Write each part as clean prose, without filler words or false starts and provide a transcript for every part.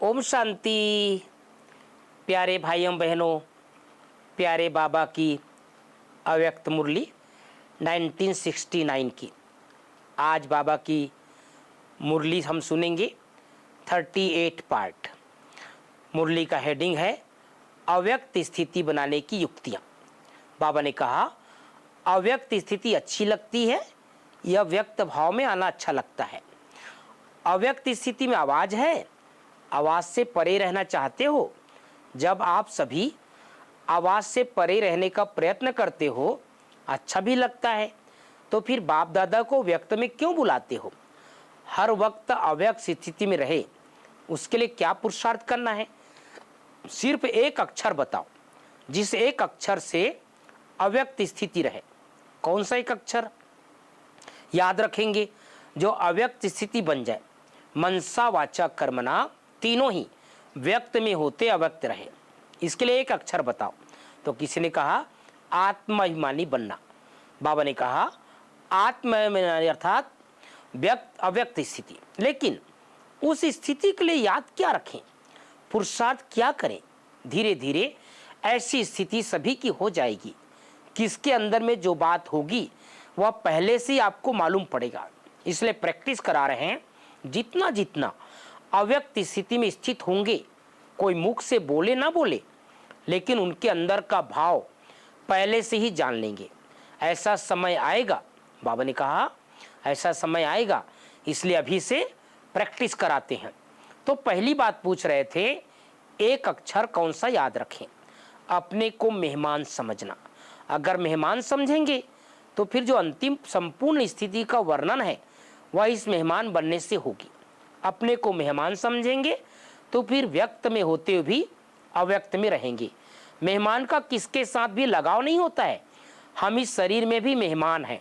ओम शांति। प्यारे भाइयों बहनों, प्यारे बाबा की अव्यक्त मुरली 1969 की आज बाबा की मुरली हम सुनेंगे। 38 पार्ट। मुरली का हेडिंग है अव्यक्त स्थिति बनाने की युक्तियाँ। बाबा ने कहा अव्यक्त स्थिति अच्छी लगती है या व्यक्त भाव में आना अच्छा लगता है। अव्यक्त स्थिति में आवाज़ है, आवाज़ से परे रहना चाहते हो। जब आप सभी आवाज़ से परे रहने का प्रयत्न करते हो, अच्छा भी लगता है, तो फिर बाप दादा को व्यक्त में क्यों बुलाते हो। हर वक्त अव्यक्त स्थिति में रहे, उसके लिए क्या पुरुषार्थ करना है। सिर्फ एक अक्षर बताओ जिस एक अक्षर से अव्यक्त स्थिति रहे। कौन सा एक अक्षर याद रखेंगे जो अव्यक्त स्थिति बन जाए। मनसा वाचा कर्मणा तीनों ही व्यक्त में होते अव्यक्त रहे। इसके लिए एक अक्षर बताओ। तो किसी ने कहा आत्माभिमानी बनना। बाबा ने कहा आत्माभिमानी अर्थात व्यक्त अव्यक्त स्थिति। लेकिन उस स्थिति के लिए याद क्या रखें, पुरुषार्थ क्या करें। धीरे धीरे ऐसी स्थिति सभी की हो जाएगी। किसके अंदर में जो बात होगी वह पहले से ही आपको मालूम पड़ेगा। इसलिए प्रैक्टिस करा रहे हैं। जितना जितना अव्यक्त स्थिति में स्थित होंगे, कोई मुख से बोले ना बोले, लेकिन उनके अंदर का भाव पहले से ही जान लेंगे। ऐसा समय आएगा, बाबा ने कहा ऐसा समय आएगा, इसलिए अभी से प्रैक्टिस कराते हैं। तो पहली बात पूछ रहे थे, एक अक्षर कौन सा याद रखें। अपने को मेहमान समझना। अगर मेहमान समझेंगे तो फिर जो अंतिम संपूर्ण स्थिति का वर्णन है वह इस मेहमान बनने से होगी। अपने को मेहमान समझेंगे तो फिर व्यक्त में होते हुए भी अव्यक्त में रहेंगे। मेहमान का किसके साथ भी लगाव नहीं होता है। हम इस शरीर में भी मेहमान हैं,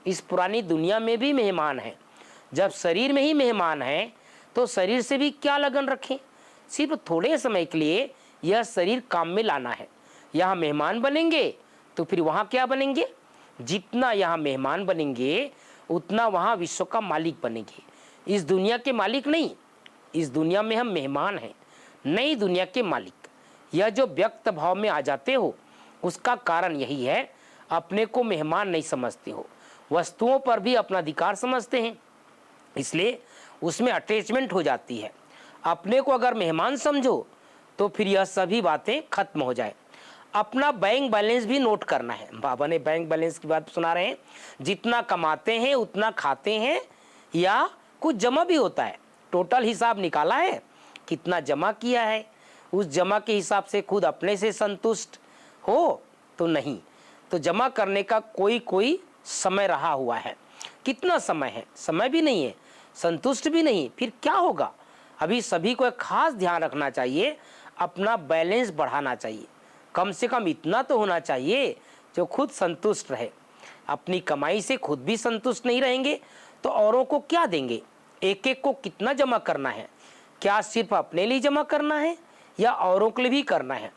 इस पुरानी दुनिया में भी मेहमान हैं। जब शरीर में ही मेहमान हैं तो शरीर से भी क्या लगन रखें। सिर्फ थोड़े समय के लिए यह शरीर काम में लाना है। यहाँ मेहमान बनेंगे तो फिर वहाँ क्या बनेंगे। जितना यहाँ मेहमान बनेंगे उतना वहाँ विश्व का मालिक बनेंगे। इस दुनिया के मालिक नहीं, इस दुनिया में हम मेहमान हैं, नई दुनिया के मालिक। यह जो व्यक्त भाव में आ जाते हो उसका कारण यही है, अपने को मेहमान नहीं समझते हो। वस्तुओं पर भी अपना अधिकार समझते हैं, इसलिए उसमें अटैचमेंट हो जाती है। अपने को अगर मेहमान समझो तो फिर यह सभी बातें खत्म हो जाए। अपना बैंक बैलेंस भी नोट करना है। बाबा ने बैंक बैलेंस की बात सुना रहे हैं। जितना कमाते हैं उतना खाते हैं या कुछ जमा भी होता है। टोटल हिसाब निकाला है, कितना जमा किया है। उस जमा के हिसाब से खुद अपने से संतुष्ट हो तो नहीं, तो जमा करने का कोई समय रहा हुआ है। कितना समय है, समय भी नहीं है, संतुष्ट भी नहीं, फिर क्या होगा। अभी सभी को एक खास ध्यान रखना चाहिए, अपना बैलेंस बढ़ाना चाहिए। कम से कम इतना तो होना चाहिए जो खुद संतुष्ट रहे। अपनी कमाई से खुद भी संतुष्ट नहीं रहेंगे तो औरों को क्या देंगे। एक एक को कितना जमा करना है, क्या सिर्फ अपने लिए जमा करना है या औरों के लिए भी करना है।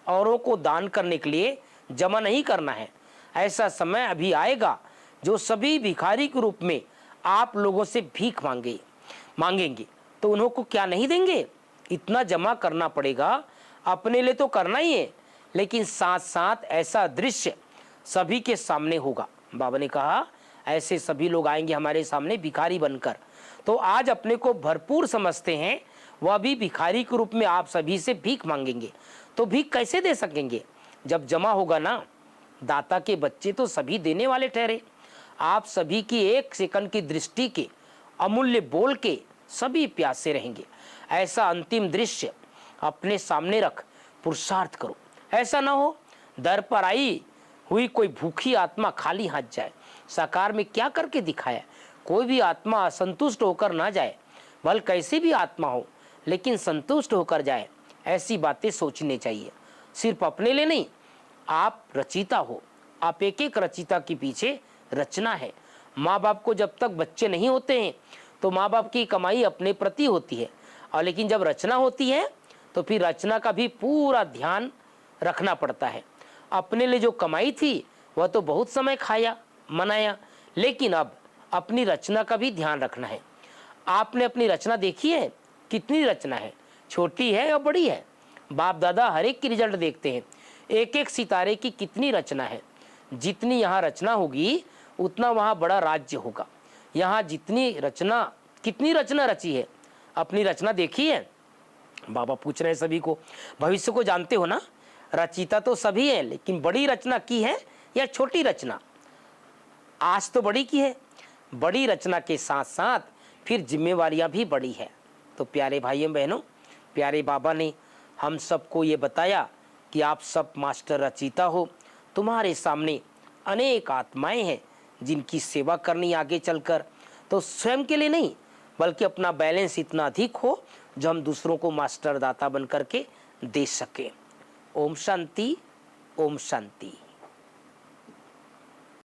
औरों को दान करने के लिए जमा नहीं करना है। ऐसा समय अभी आएगा जो सभी भिखारी के रूप में आप लोगों से भीख मांगेंगे तो उन्हों को क्या नहीं देंगे। इतना जमा करना पड़ेगा। अपने लिए तो करना ही है, लेकिन साथ साथ ऐसा दृश्य सभी के सामने होगा। बाबा ने कहा ऐसे सभी लोग आएंगे हमारे सामने भिखारी बनकर। तो आज अपने को भरपूर समझते हैं, वह भी भिखारी के रूप में आप सभी से भीख मांगेंगे। तो भीख कैसे दे सकेंगे। जब जमा होगा ना, दाता के बच्चे तो सभी देने वाले ठहरे। आप सभी की एक सेकंड की दृष्टि के अमूल्य बोल के सभी प्यासे रहेंगे। ऐसा अंतिम दृश्य अपने सामने रख पुरुषार्थ करो। ऐसा ना हो दर पर आई हुई कोई भूखी आत्मा खाली हाथ जाए। साकार में क्या करके दिखाया। कोई भी आत्मा असंतुष्ट होकर ना जाए, भले कैसी भी आत्मा हो, लेकिन संतुष्ट होकर जाए। ऐसी बातें सोचनी चाहिए। सिर्फ अपने लिए नहीं, आप रचिता हो, आप एक एक रचिता के पीछे रचना है। माँ बाप को जब तक बच्चे नहीं होते हैं तो माँ बाप की कमाई अपने प्रति होती है, और लेकिन जब रचना होती है तो फिर रचना का भी पूरा ध्यान रखना पड़ता है। अपने लिए जो कमाई थी वह तो बहुत समय खाया मनाया, लेकिन अब अपनी रचना का भी ध्यान रखना है। आपने अपनी रचना देखी है, कितनी रचना है, छोटी है या बड़ी है, बाप दादा हर एक की रिजल्ट देखते हैं। एक एक सितारे की कितनी रचना है, जितनी यहाँ रचना होगी उतना वहाँ बड़ा राज्य होगा। यहाँ जितनी रचना, कितनी रचना रची है, अपनी रचना देखी है? बाबा पूछ रहे हैं सभी को, भविष्य को जानते हो ना, रचिता तो सभी है, लेकिन बड़ी रचना की है या छोटी रचना? आज तो बड़ी की है, बड़ी रचना के साथ साथ फिर जिम्मेवारियां भी बड़ी है। तो प्यारे भाइयों बहनों, प्यारे बाबा ने हम सबको ये बताया कि आप सब मास्टर रचिता हो, तुम्हारे सामने अनेक आत्माएं हैं जिनकी सेवा करनी आगे चलकर, तो स्वयं के लिए नहीं बल्कि अपना बैलेंस इतना अधिक हो जो हम दूसरों को मास्टर दाता बन करके दे सके। ओम शांति, ओम शांति।